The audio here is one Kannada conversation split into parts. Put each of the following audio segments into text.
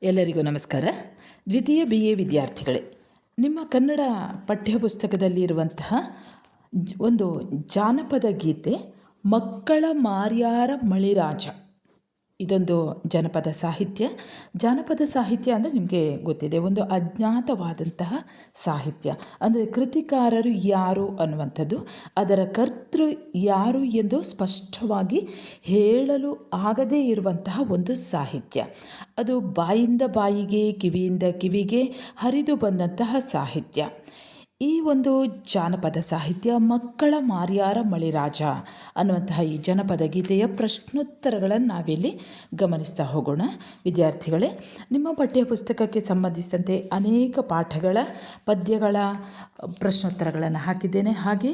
ಎಲ್ಲರಿಗೂ ನಮಸ್ಕಾರ. ದ್ವಿತೀಯ BA ವಿದ್ಯಾರ್ಥಿಗಳೇ, ನಿಮ್ಮ ಕನ್ನಡ ಪಠ್ಯಪುಸ್ತಕದಲ್ಲಿರುವಂತಹ ಒಂದು ಜಾನಪದ ಗೀತೆ ಮಕ್ಕಳ ಮಾರ್ಯಾರ ಮಳಿರಾಜ. ಇದೊಂದು ಜಾನಪದ ಸಾಹಿತ್ಯ ಅಂದರೆ ನಿಮಗೆ ಗೊತ್ತಿದೆ, ಒಂದು ಅಜ್ಞಾತವಾದಂತಹ ಸಾಹಿತ್ಯ. ಅಂದರೆ ಕೃತಿಕಾರರು ಯಾರು ಅನ್ನುವಂಥದ್ದು, ಅದರ ಕರ್ತೃ ಯಾರು ಎಂದು ಸ್ಪಷ್ಟವಾಗಿ ಹೇಳಲು ಆಗದೇ ಇರುವಂತಹ ಒಂದು ಸಾಹಿತ್ಯ. ಅದು ಬಾಯಿಂದ ಬಾಯಿಗೆ, ಕಿವಿಯಿಂದ ಕಿವಿಗೆ ಹರಿದು ಬಂದಂತಹ ಸಾಹಿತ್ಯ. ಈ ಒಂದು ಜಾನಪದ ಸಾಹಿತ್ಯ ಮಕ್ಕಳ ಮಾರ್ಯಾರ ಮಳಿರಾಜ ಅನ್ನುವಂತಹ ಈ ಜನಪದ ಗೀತೆಯ ಪ್ರಶ್ನೋತ್ತರಗಳನ್ನು ನಾವಿಲ್ಲಿ ಗಮನಿಸ್ತಾ ಹೋಗೋಣ. ವಿದ್ಯಾರ್ಥಿಗಳೇ, ನಿಮ್ಮ ಪಠ್ಯಪುಸ್ತಕಕ್ಕೆ ಸಂಬಂಧಿಸಿದಂತೆ ಅನೇಕ ಪಾಠಗಳ ಪದ್ಯಗಳ ಪ್ರಶ್ನೋತ್ತರಗಳನ್ನು ಹಾಕಿದ್ದೇನೆ. ಹಾಗೆ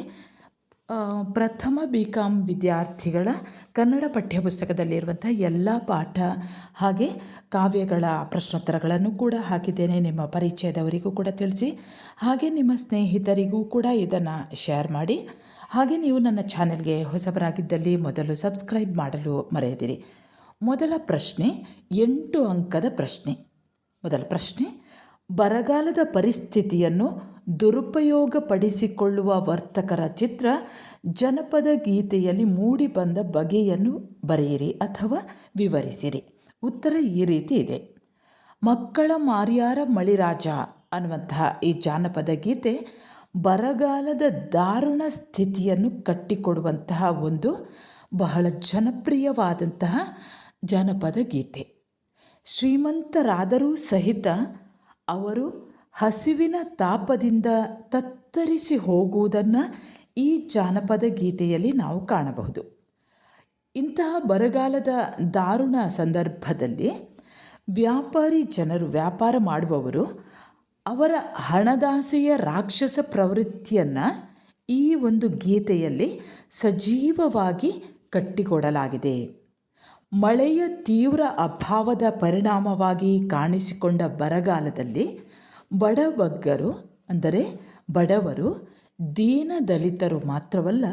ಪ್ರಥಮ BCom ವಿದ್ಯಾರ್ಥಿಗಳ ಕನ್ನಡ ಪಠ್ಯಪುಸ್ತಕದಲ್ಲಿರುವಂಥ ಎಲ್ಲ ಪಾಠ ಹಾಗೆ ಕಾವ್ಯಗಳ ಪ್ರಶ್ನೋತ್ತರಗಳನ್ನು ಕೂಡ ಹಾಕಿದ್ದೇನೆ. ನಿಮ್ಮ ಪರಿಚಯದವರಿಗೂ ಕೂಡ ತಿಳಿಸಿ, ಹಾಗೆ ನಿಮ್ಮ ಸ್ನೇಹಿತರಿಗೂ ಕೂಡ ಇದನ್ನು ಶೇರ್ ಮಾಡಿ. ಹಾಗೆ ನೀವು ನನ್ನ ಚಾನೆಲ್ಗೆ ಹೊಸಬರಾಗಿದ್ದಲ್ಲಿ ಮೊದಲು ಸಬ್ಸ್ಕ್ರೈಬ್ ಮಾಡಲು ಮರೆಯದಿರಿ. ಮೊದಲ ಪ್ರಶ್ನೆ 8 ಅಂಕದ ಪ್ರಶ್ನೆ. ಮೊದಲ ಪ್ರಶ್ನೆ: ಬರಗಾಲದ ಪರಿಸ್ಥಿತಿಯನ್ನು ದುರುಪಯೋಗಪಡಿಸಿಕೊಳ್ಳುವ ವರ್ತಕರ ಚಿತ್ರ ಜನಪದ ಗೀತೆಯಲ್ಲಿ ಮೂಡಿಬಂದ ಬಗೆಯನ್ನು ಬರೆಯಿರಿ ಅಥವಾ ವಿವರಿಸಿರಿ. ಉತ್ತರ ಈ ರೀತಿ ಇದೆ. ಮಕ್ಕಳ ಮಾರ್ಯಾರ ಮಳಿರಾಜ ಅನ್ನುವಂತಹ ಈ ಜಾನಪದ ಗೀತೆ ಬರಗಾಲದ ದಾರುಣ ಸ್ಥಿತಿಯನ್ನು ಕಟ್ಟಿಕೊಡುವಂತಹ ಒಂದು ಬಹಳ ಜನಪ್ರಿಯವಾದಂತಹ ಜಾನಪದ ಗೀತೆ. ಶ್ರೀಮಂತರಾದರೂ ಸಹಿತ ಅವರು ಹಸಿವಿನ ತಾಪದಿಂದ ತತ್ತರಿಸಿ ಹೋಗುವುದನ್ನು ಈ ಜಾನಪದ ಗೀತೆಯಲ್ಲಿ ನಾವು ಕಾಣಬಹುದು. ಇಂತಹ ಬರಗಾಲದ ದಾರುಣ ಸಂದರ್ಭದಲ್ಲಿ ವ್ಯಾಪಾರಿ ಜನರು, ವ್ಯಾಪಾರ ಮಾಡುವವರು, ಅವರ ಹಣದಾಸೆಯ ರಾಕ್ಷಸ ಪ್ರವೃತ್ತಿಯನ್ನು ಈ ಒಂದು ಗೀತೆಯಲ್ಲಿ ಸಜೀವವಾಗಿ ಕಟ್ಟಿಕೊಡಲಾಗಿದೆ. ಮಳೆಯ ತೀವ್ರ ಅಭಾವದ ಪರಿಣಾಮವಾಗಿ ಕಾಣಿಸಿಕೊಂಡ ಬರಗಾಲದಲ್ಲಿ ಬಡಬಗ್ಗರು, ಅಂದರೆ ಬಡವರು, ದೀನದಲಿತರು ಮಾತ್ರವಲ್ಲ,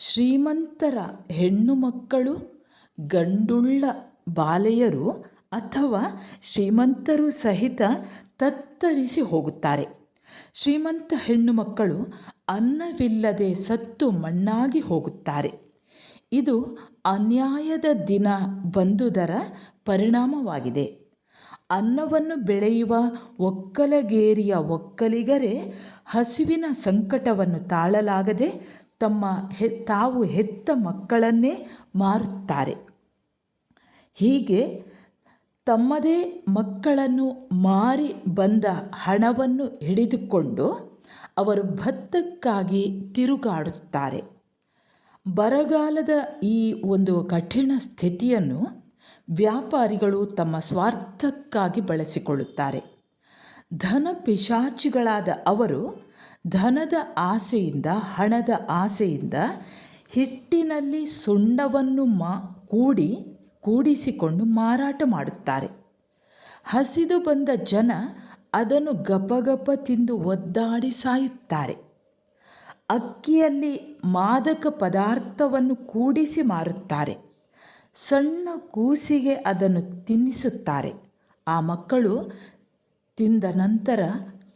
ಶ್ರೀಮಂತರ ಹೆಣ್ಣು ಮಕ್ಕಳು, ಗಂಡುಳ್ಳ ಬಾಲೆಯರು ಅಥವಾ ಶ್ರೀಮಂತರು ಸಹಿತ ತತ್ತರಿಸಿ ಹೋಗುತ್ತಾರೆ. ಶ್ರೀಮಂತ ಹೆಣ್ಣು ಮಕ್ಕಳು ಅನ್ನವಿಲ್ಲದೆ ಸತ್ತು ಮಣ್ಣಾಗಿ ಹೋಗುತ್ತಾರೆ. ಇದು ಅನ್ಯಾಯದ ದಿನ ಬಂದುದರ ಪರಿಣಾಮವಾಗಿದೆ. ಅನ್ನವನ್ನು ಬೆಳೆಯುವ ಒಕ್ಕಲಗೇರಿಯ ಒಕ್ಕಲಿಗರೇ ಹಸಿವಿನ ಸಂಕಟವನ್ನು ತಾಳಲಾಗದೆ ತಾವು ಹೆತ್ತ ಮಕ್ಕಳನ್ನೇ ಮಾರುತ್ತಾರೆ. ಹೀಗೆ ತಮ್ಮದೇ ಮಕ್ಕಳನ್ನು ಮಾರಿ ಬಂದ ಹಣವನ್ನು ಹಿಡಿದುಕೊಂಡು ಅವರು ಭತ್ತಕ್ಕಾಗಿ ತಿರುಗಾಡುತ್ತಾರೆ. ಬರಗಾಲದ ಈ ಒಂದು ಕಠಿಣ ಸ್ಥಿತಿಯನ್ನು ವ್ಯಾಪಾರಿಗಳು ತಮ್ಮ ಸ್ವಾರ್ಥಕ್ಕಾಗಿ ಬಳಸಿಕೊಳ್ಳುತ್ತಾರೆ. ಧನ ಪಿಶಾಚಿಗಳಾದ ಅವರು ಧನದ ಆಸೆಯಿಂದ, ಹಣದ ಆಸೆಯಿಂದ ಹಿಟ್ಟಿನಲ್ಲಿ ಸುಣ್ಣವನ್ನು ಕೂಡಿಸಿಕೊಂಡು ಮಾರಾಟ ಮಾಡುತ್ತಾರೆ. ಹಸಿದು ಬಂದ ಜನ ಅದನ್ನು ಗಪಗಪ ತಿಂದು ಒದ್ದಾಡಿ ಸಾಯುತ್ತಾರೆ. ಅಕ್ಕಿಯಲ್ಲಿ ಮಾದಕ ಪದಾರ್ಥವನ್ನು ಕೂಡಿಸಿ ಮಾರುತ್ತಾರೆ. ಸಣ್ಣ ಕೂಸಿಗೆ ಅದನ್ನು ತಿನ್ನಿಸುತ್ತಾರೆ. ಆ ಮಕ್ಕಳು ತಿಂದ ನಂತರ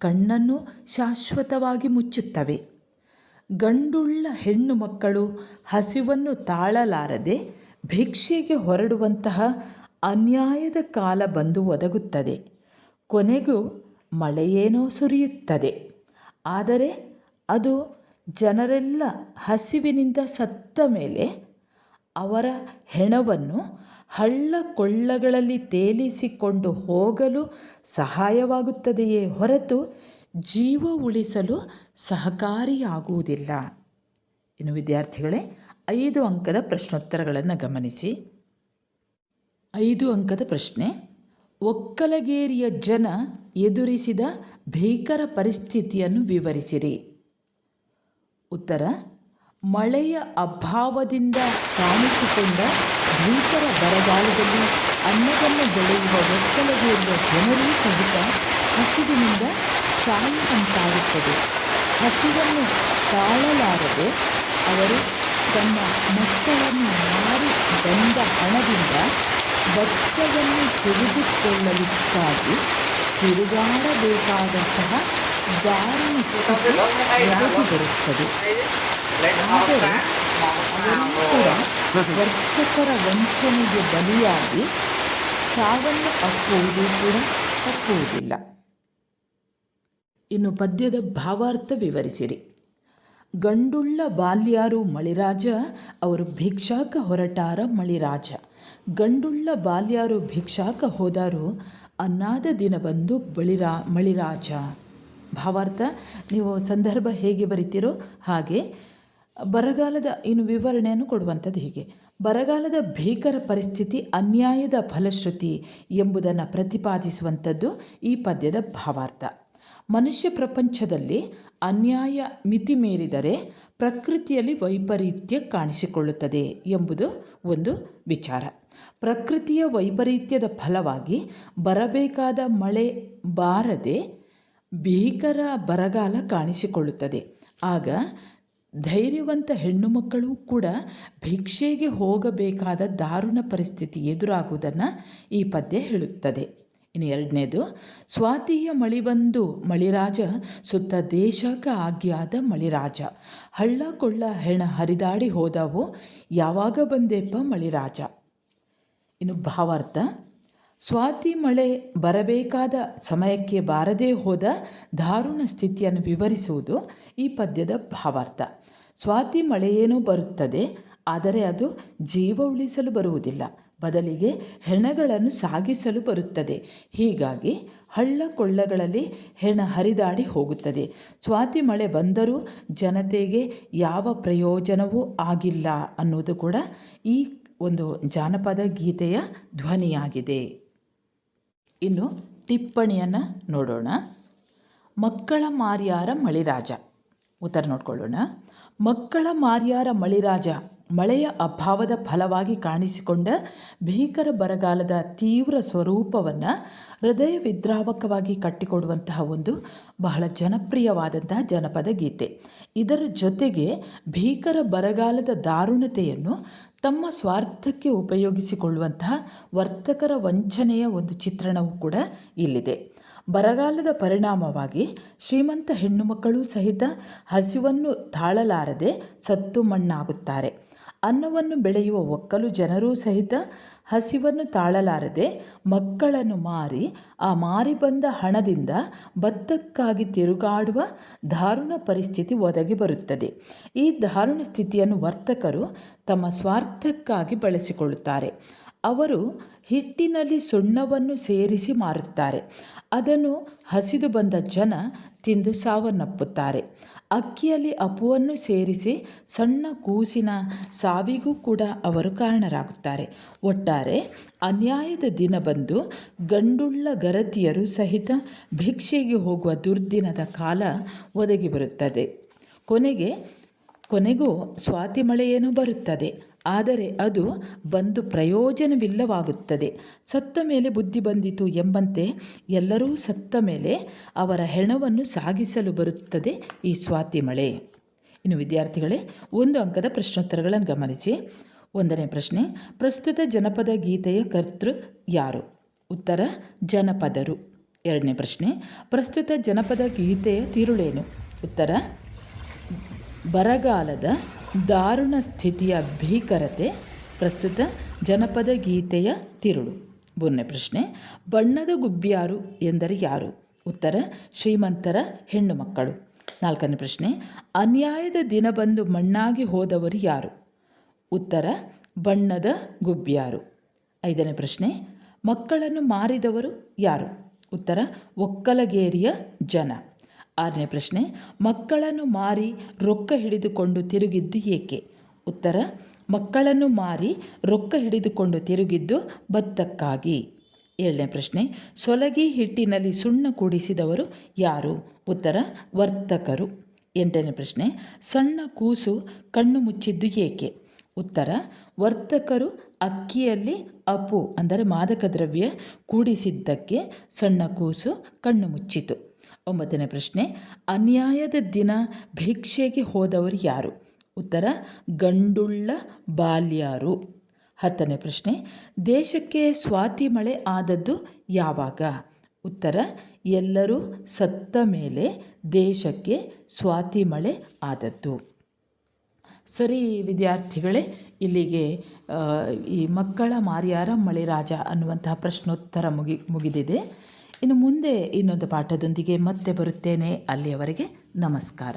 ಕಣ್ಣನ್ನು ಶಾಶ್ವತವಾಗಿ ಮುಚ್ಚುತ್ತವೆ. ಗಂಡುಳ್ಳ ಹೆಣ್ಣು ಮಕ್ಕಳು ಹಸಿವನ್ನು ತಾಳಲಾರದೆ ಭಿಕ್ಷೆಗೆ ಹೊರಡುವಂತಹ ಅನ್ಯಾಯದ ಕಾಲ ಬಂದು ಒದಗುತ್ತದೆ. ಕೊನೆಗೂ ಮಳೆಯೇನೋ ಸುರಿಯುತ್ತದೆ. ಆದರೆ ಅದು ಜನರೆಲ್ಲ ಹಸಿವಿನಿಂದ ಸತ್ತ ಮೇಲೆ ಅವರ ಹೆಣವನ್ನು ಹಳ್ಳ ಕೊಳ್ಳಗಳಲ್ಲಿ ತೇಲಿಸಿಕೊಂಡು ಹೋಗಲು ಸಹಾಯವಾಗುತ್ತದೆಯೇ ಹೊರತು ಜೀವ ಉಳಿಸಲು ಸಹಕಾರಿಯಾಗುವುದಿಲ್ಲ. ಇನ್ನು ವಿದ್ಯಾರ್ಥಿಗಳೇ, 5 ಅಂಕದ ಪ್ರಶ್ನೋತ್ತರಗಳನ್ನು ಗಮನಿಸಿ. 5 ಅಂಕದ ಪ್ರಶ್ನೆ: ಒಕ್ಕಲಗೇರಿಯ ಜನ ಎದುರಿಸಿದ ಭೀಕರ ಪರಿಸ್ಥಿತಿಯನ್ನು ವಿವರಿಸಿರಿ. ಉತ್ತರ: ಮಳೆಯ ಅಭಾವದಿಂದ ಕಾಣಿಸಿಕೊಂಡ ಭೀಕರ ಬರಗಾಲದಲ್ಲಿ ಅನ್ನವನ್ನು ಬೆಳೆಯುವ ಒಕ್ಕಲಗೇರಿಯ ಜನರೂ ಸಹಿತ ಹಸಿವಿನಿಂದ ಸಾಯುವಂತಾಗುತ್ತದೆ. ಹಸಿವನ್ನು ತಾಳಲಾರದೆ ಅವರು ತಮ್ಮ ಮಕ್ಕಳನ್ನು ಮಾರಿ ಬಂದ ಹಣದಿಂದ ಭತ್ತವನ್ನು ತೆಗೆದುಕೊಳ್ಳಲಿಕ್ಕಾಗಿ ತಿರುಗಾಡಬೇಕಾದಂತಹ ದಾರುಣ ಸ್ಥಿತಿ ಒದಗಿ ಬರುತ್ತದೆ. ಆದರೆ ಅವರು ಕೂಡ ವರ್ತಕರ ವಂಚನೆಗೆ ಬಲಿಯಾಗಿ ಸಾವನ್ನು ಅಪ್ಪುವುದು ಕೂಡ ತಪ್ಪುವುದಿಲ್ಲ. ಇನ್ನು ಪದ್ಯದ ಭಾವಾರ್ಥ ವಿವರಿಸಿರಿ. ಗಂಡುಳ್ಳ ಬಾಲ್ಯಾರು ಮಳಿರಾಜ, ಅವರು ಭಿಕ್ಷಾಕ ಹೊರಟಾರ ಮಳಿರಾಜ. ಗಂಡುಳ್ಳ ಬಾಲ್ಯಾರು ಭಿಕ್ಷಾಕ ಹೋದಾರು, ಅನ್ನಾದ ದಿನ ಬಂದು ಮಳಿರಾಜ. ಭಾವಾರ್ಥ ನೀವು ಸಂದರ್ಭ ಹೇಗೆ ಬರಿತೀರೋ ಹಾಗೆ. ಬರಗಾಲದ ಇನ್ನು ವಿವರಣೆಯನ್ನು ಕೊಡುವಂಥದ್ದು ಹೀಗೆ: ಬರಗಾಲದ ಭೀಕರ ಪರಿಸ್ಥಿತಿ ಅನ್ಯಾಯದ ಫಲಶ್ರುತಿ ಎಂಬುದನ್ನು ಪ್ರತಿಪಾದಿಸುವಂಥದ್ದು ಈ ಪದ್ಯದ ಭಾವಾರ್ಥ. ಮನುಷ್ಯ ಪ್ರಪಂಚದಲ್ಲಿ ಅನ್ಯಾಯ ಮಿತಿ ಮೀರಿದರೆ ಪ್ರಕೃತಿಯಲ್ಲಿ ವೈಪರೀತ್ಯ ಕಾಣಿಸಿಕೊಳ್ಳುತ್ತದೆ ಎಂಬುದು ಒಂದು ವಿಚಾರ. ಪ್ರಕೃತಿಯ ವೈಪರೀತ್ಯದ ಫಲವಾಗಿ ಬರಬೇಕಾದ ಮಳೆ ಬಾರದೆ ಭೀಕರ ಬರಗಾಲ ಕಾಣಿಸಿಕೊಳ್ಳುತ್ತದೆ. ಆಗ ಧೈರ್ಯವಂತ ಹೆಣ್ಣು ಮಕ್ಕಳು ಕೂಡ ಭಿಕ್ಷೆಗೆ ಹೋಗಬೇಕಾದ ದಾರುಣ ಪರಿಸ್ಥಿತಿ ಎದುರಾಗುವುದನ್ನು ಈ ಪದ್ಯ ಹೇಳುತ್ತದೆ. ಇನ್ನು ಎರಡನೇದು, ಸ್ವಾತಿಯ ಮಳಿ ಬಂದು ಮಳಿರಾಜ, ಸುತ್ತ ದೇಶಕ ಆಗ್ಯಾದ ಮಳಿರಾಜ. ಹಳ್ಳ ಕೊಳ್ಳ ಹೆಣ ಹರಿದಾಡಿ ಹೋದವು, ಯಾವಾಗ ಬಂದೆಪ್ಪ ಮಳಿರಾಜ. ಇನ್ನು ಭಾವಾರ್ಥ, ಸ್ವಾತಿ ಮಳೆ ಬರಬೇಕಾದ ಸಮಯಕ್ಕೆ ಬಾರದೇ ಹೋದ ದಾರುಣ ಸ್ಥಿತಿಯನ್ನು ವಿವರಿಸುವುದು ಈ ಪದ್ಯದ ಭಾವಾರ್ಥ. ಸ್ವಾತಿ ಮಳೆಯೇನೋ ಬರುತ್ತದೆ, ಆದರೆ ಅದು ಜೀವ ಉಳಿಸಲು ಬರುವುದಿಲ್ಲ, ಬದಲಿಗೆ ಹೆಣಗಳನ್ನು ಸಾಗಿಸಲು ಬರುತ್ತದೆ. ಹೀಗಾಗಿ ಹಳ್ಳ ಕೊಳ್ಳಗಳಲ್ಲಿ ಹೆಣ ಹರಿದಾಡಿ ಹೋಗುತ್ತದೆ. ಸ್ವಾತಿ ಮಳೆ ಬಂದರೂ ಜನತೆಗೆ ಯಾವ ಪ್ರಯೋಜನವೂ ಆಗಿಲ್ಲ ಅನ್ನೋದು ಕೂಡ ಈ ಒಂದು ಜಾನಪದ ಗೀತೆಯ ಧ್ವನಿಯಾಗಿದೆ. ಇನ್ನು ಟಿಪ್ಪಣಿಯನ್ನು ನೋಡೋಣ. ಮಕ್ಕಳ ಮಾರ್ಯಾರ ಮಳಿರಾಜ. ಉತ್ತರ ನೋಡ್ಕೊಳ್ಳೋಣ. ಮಕ್ಕಳ ಮಾರ್ಯಾರ ಮಳಿರಾಜ, ಮಳೆಯ ಅಭಾವದ ಫಲವಾಗಿ ಕಾಣಿಸಿಕೊಂಡ ಭೀಕರ ಬರಗಾಲದ ತೀವ್ರ ಸ್ವರೂಪವನ್ನು ಹೃದಯ ವಿದ್ರಾವಕವಾಗಿ ಕಟ್ಟಿಕೊಡುವಂತಹ ಒಂದು ಬಹಳ ಜನಪ್ರಿಯವಾದಂತಹ ಜನಪದ ಗೀತೆ. ಇದರ ಜೊತೆಗೆ ಭೀಕರ ಬರಗಾಲದ ದಾರುಣತೆಯನ್ನು ತಮ್ಮ ಸ್ವಾರ್ಥಕ್ಕೆ ಉಪಯೋಗಿಸಿಕೊಳ್ಳುವಂತಹ ವರ್ತಕರ ವಂಚನೆಯ ಒಂದು ಚಿತ್ರಣವೂ ಕೂಡ ಇಲ್ಲಿದೆ. ಬರಗಾಲದ ಪರಿಣಾಮವಾಗಿ ಶ್ರೀಮಂತ ಹೆಣ್ಣು ಮಕ್ಕಳು ಸಹಿತ ಹಸಿವನ್ನು ತಾಳಲಾರದೆ ಸತ್ತು ಮಣ್ಣಾಗುತ್ತಾರೆ. ಅನ್ನವನ್ನು ಬೆಳೆಯುವ ಒಕ್ಕಲು ಜನರೂ ಸಹಿತ ಹಸಿವನ್ನು ತಾಳಲಾರದೆ ಮಕ್ಕಳನ್ನು ಮಾರಿ ಆ ಮಾರಿ ಬಂದ ಹಣದಿಂದ ಭತ್ತಕ್ಕಾಗಿ ತಿರುಗಾಡುವ ದಾರುಣ ಪರಿಸ್ಥಿತಿ ಒದಗಿ ಬರುತ್ತದೆ. ಈ ದಾರುಣ ಸ್ಥಿತಿಯನ್ನು ವರ್ತಕರು ತಮ್ಮ ಸ್ವಾರ್ಥಕ್ಕಾಗಿ ಬಳಸಿಕೊಳ್ಳುತ್ತಾರೆ. ಅವರು ಹಿಟ್ಟಿನಲ್ಲಿ ಸುಣ್ಣವನ್ನು ಸೇರಿಸಿ ಮಾರುತ್ತಾರೆ. ಅದನ್ನು ಹಸಿದು ಬಂದ ಜನ ತಿಂದು ಸಾವನ್ನಪ್ಪುತ್ತಾರೆ. ಅಕ್ಕಿಯಲ್ಲಿ ಅಪುವನ್ನು ಸೇರಿಸಿ ಸಣ್ಣ ಕೂಸಿನ ಸಾವಿಗೂ ಕೂಡ ಅವರು ಕಾರಣರಾಗುತ್ತಾರೆ. ಒಟ್ಟಾರೆ ಅನ್ಯಾಯದ ದಿನ ಬಂದು ಗಂಡುಳ್ಳ ಗರತಿಯರು ಸಹಿತ ಭಿಕ್ಷೆಗೆ ಹೋಗುವ ದುರ್ದಿನದ ಕಾಲ ಒದಗಿ ಬರುತ್ತದೆ. ಕೊನೆಗೂ ಸ್ವಾತಿ ಮಳೆಯೇನೂ ಬರುತ್ತದೆ, ಆದರೆ ಅದು ಬಂದು ಪ್ರಯೋಜನವಿಲ್ಲವಾಗುತ್ತದೆ. ಸತ್ತ ಮೇಲೆ ಬುದ್ಧಿ ಬಂದಿತು ಎಂಬಂತೆ ಎಲ್ಲರೂ ಸತ್ತ ಮೇಲೆ ಅವರ ಹೆಣವನ್ನು ಸಾಗಿಸಲು ಬರುತ್ತದೆ ಈ ಸ್ವಾತಿ ಮಳೆ. ಇನ್ನು ವಿದ್ಯಾರ್ಥಿಗಳೇ, 1 ಅಂಕದ ಪ್ರಶ್ನೋತ್ತರಗಳನ್ನು ಗಮನಿಸಿ. 1ನೇ ಪ್ರಶ್ನೆ, ಪ್ರಸ್ತುತ ಜನಪದ ಗೀತೆಯ ಕರ್ತೃ ಯಾರು? ಉತ್ತರ ಜನಪದರು. 2ನೇ ಪ್ರಶ್ನೆ, ಪ್ರಸ್ತುತ ಜನಪದ ಗೀತೆಯ ತಿರುಳೇನು? ಉತ್ತರ ಬರಗಾಲದ ದಾರುಣ ಸ್ಥಿತಿಯ ಭೀಕರತೆ ಪ್ರಸ್ತುತ ಜನಪದ ಗೀತೆಯ ತಿರುಳು. 3ನೇ ಪ್ರಶ್ನೆ, ಬಣ್ಣದ ಗುಬ್ಬಿಯಾರು ಎಂದರೆ ಯಾರು? ಉತ್ತರ ಶ್ರೀಮಂತರ ಹೆಣ್ಣು ಮಕ್ಕಳು. 4ನೇ ಪ್ರಶ್ನೆ, ಅನ್ಯಾಯದ ದಿನ ಬಂದು ಮಣ್ಣಾಗಿ ಹೋದವರು ಯಾರು? ಉತ್ತರ ಬಣ್ಣದ ಗುಬ್ಬಿಯಾರು. 5ನೇ ಪ್ರಶ್ನೆ, ಮಕ್ಕಳನ್ನು ಮಾರಿದವರು ಯಾರು? ಉತ್ತರ ಒಕ್ಕಲಗೇರಿಯ ಜನ. 6ನೇ ಪ್ರಶ್ನೆ, ಮಕ್ಕಳನ್ನು ಮಾರಿ ರೊಕ್ಕ ಹಿಡಿದುಕೊಂಡು ತಿರುಗಿದ್ದು ಏಕೆ? ಉತ್ತರ ಮಕ್ಕಳನ್ನು ಮಾರಿ ರೊಕ್ಕ ಹಿಡಿದುಕೊಂಡು ತಿರುಗಿದ್ದು ಭತ್ತಕ್ಕಾಗಿ. 7ನೇ ಪ್ರಶ್ನೆ, ಸೊಲಗಿ ಹಿಟ್ಟಿನಲ್ಲಿ ಸುಣ್ಣ ಕೂಡಿಸಿದವರು ಯಾರು? ಉತ್ತರ ವರ್ತಕರು. 8ನೇ ಪ್ರಶ್ನೆ, ಸಣ್ಣ ಕೂಸು ಕಣ್ಣು ಮುಚ್ಚಿದ್ದು ಏಕೆ? ಉತ್ತರ ವರ್ತಕರು ಅಕ್ಕಿಯಲ್ಲಿ ಅಪು ಅಂದರೆ ಮಾದಕ ದ್ರವ್ಯ ಕೂಡಿಸಿದ್ದಕ್ಕೆ ಸಣ್ಣ ಕೂಸು ಕಣ್ಣು ಮುಚ್ಚಿತು. 9ನೇ ಪ್ರಶ್ನೆ, ಅನ್ಯಾಯದ ದಿನ ಭಿಕ್ಷೆಗೆ ಹೋದವರು ಯಾರು? ಉತ್ತರ ಗಂಡುಳ್ಳ ಬಾಲ್ಯಾರು. 10ನೇ ಪ್ರಶ್ನೆ, ದೇಶಕ್ಕೆ ಸ್ವಾತಿ ಮಳೆ ಆದದ್ದು ಯಾವಾಗ? ಉತ್ತರ, ಎಲ್ಲರೂ ಸತ್ತ ಮೇಲೆ ದೇಶಕ್ಕೆ ಸ್ವಾತಿ ಮಳೆ ಆದದ್ದು. ಸರಿ ವಿದ್ಯಾರ್ಥಿಗಳೇ, ಇಲ್ಲಿಗೆ ಈ ಮಕ್ಕಳ ಮಾರ್ಯಾರ ಮಳೆರಾಜ ಅನ್ನುವಂತಹ ಪ್ರಶ್ನೋತ್ತರ ಮುಗಿದಿದೆ. ಇನ್ನು ಮುಂದೆ ಇನ್ನೊಂದು ಪಾಠದೊಂದಿಗೆ ಮತ್ತೆ ಬರುತ್ತೇನೆ. ಅಲ್ಲಿಯವರೆಗೆ ನಮಸ್ಕಾರ.